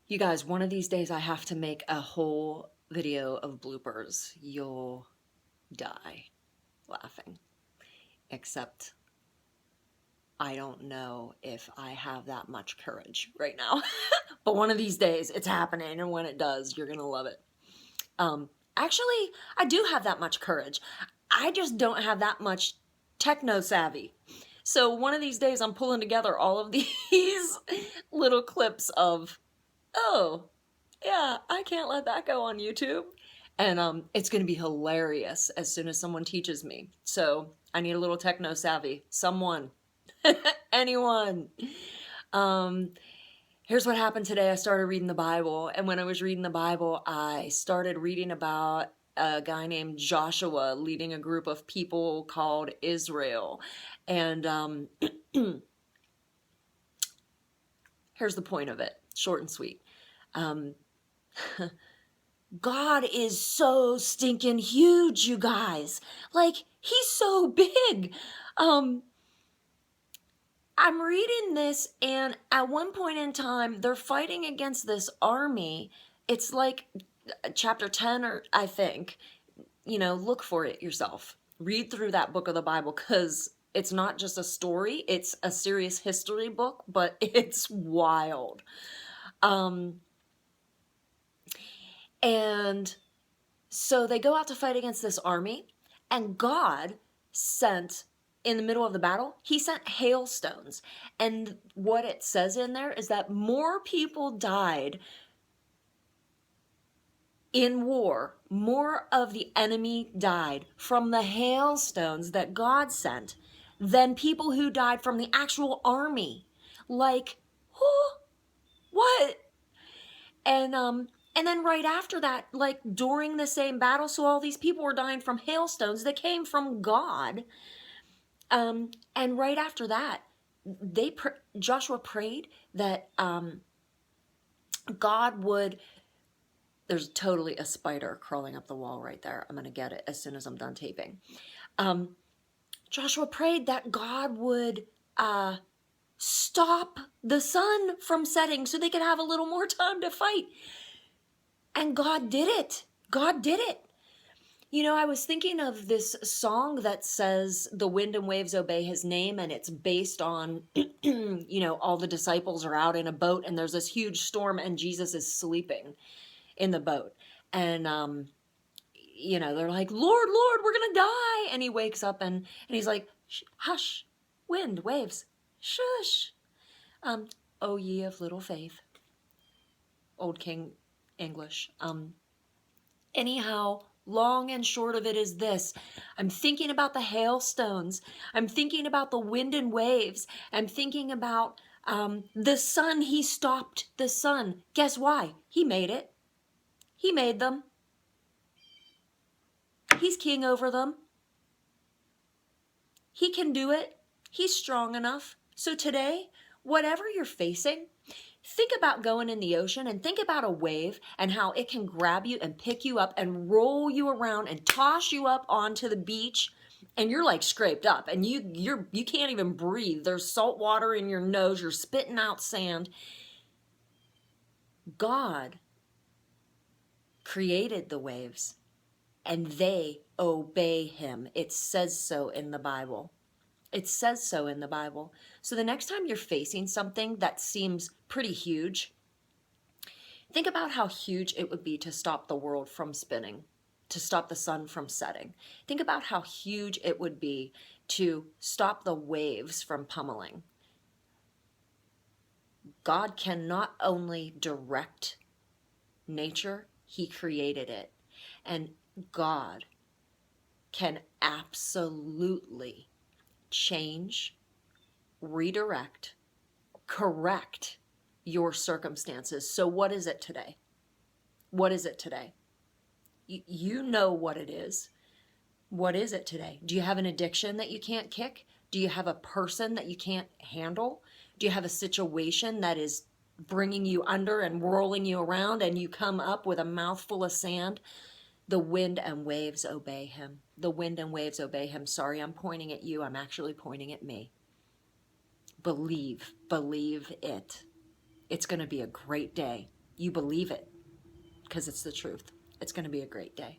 You guys, one of these days I have to make a whole video of bloopers. You'll die laughing. Except I don't know if I have that much courage right now. But one of these days it's happening, and when it does, you're gonna love it. Actually, I do have that much courage. I just don't have that much techno savvy. So one of these days I'm pulling together all of these little clips of, oh, yeah, I can't let that go on YouTube. And it's going to be hilarious as soon as someone teaches me. So I need a little techno savvy. Someone. Anyone. Um, Here's what happened today. I started reading the Bible. And when I was reading the Bible, I started reading about a guy named Joshua leading a group of people called Israel. And here's the point of it, short and sweet. God is so stinking huge, you guys. Like, he's so big. I'm reading this, and at one point in time, they're fighting against this army. It's like chapter 10, or I think. Look for it yourself. Read through that book of the Bible, because it's not just a story. It's a serious history book, but it's wild. And so they go out to fight against this army, and God sent, in the middle of the battle, he sent hailstones. And what it says in there is that more people died in war, more of the enemy died from the hailstones that God sent than people who died from the actual army. Like, oh, what? And then right after that, like during the same battle, so all these people were dying from hailstones that came from God. And right after that, Joshua prayed that God would. There's totally a spider crawling up the wall right there. I'm gonna get it as soon as I'm done taping. Joshua prayed that God would stop the sun from setting so they could have a little more time to fight. And God did it. God did it. I was thinking of this song that says the wind and waves obey his name, and it's based on, all the disciples are out in a boat, and there's this huge storm, and Jesus is sleeping in the boat. And, they're like, Lord, Lord, we're going to die. And he wakes up and he's like, hush, wind, waves, shush. Oh, ye of little faith. Old King English. Anyhow, long and short of it is this. I'm thinking about the hailstones. I'm thinking about the wind and waves. I'm thinking about the sun. He stopped the sun. Guess why? He made it. He made them. He's king over them. He can do it. He's strong enough. So today, whatever you're facing, think about going in the ocean and think about a wave and how it can grab you and pick you up and roll you around and toss you up onto the beach, and you're like scraped up and you can't even breathe. There's salt water in your nose. You're spitting out sand. God created the waves, and they obey him. It says so in the Bible. It says so in the Bible. So the next time you're facing something that seems pretty huge, think about how huge it would be to stop the world from spinning, to stop the sun from setting. Think about how huge it would be to stop the waves from pummeling. God can not only direct nature, he created it. And God can absolutely change, redirect, correct your circumstances. So what is it today? What is it today? You know what it is. What is it today? Do you have an addiction that you can't kick? Do you have a person that you can't handle? Do you have a situation that is bringing you under and whirling you around, and you come up with a mouthful of sand? The wind and waves obey him. The wind and waves obey him. Sorry, I'm pointing at you. I'm actually pointing at me. Believe it. It's going to be a great day. you believe it because it's the truth. It's going to be a great day.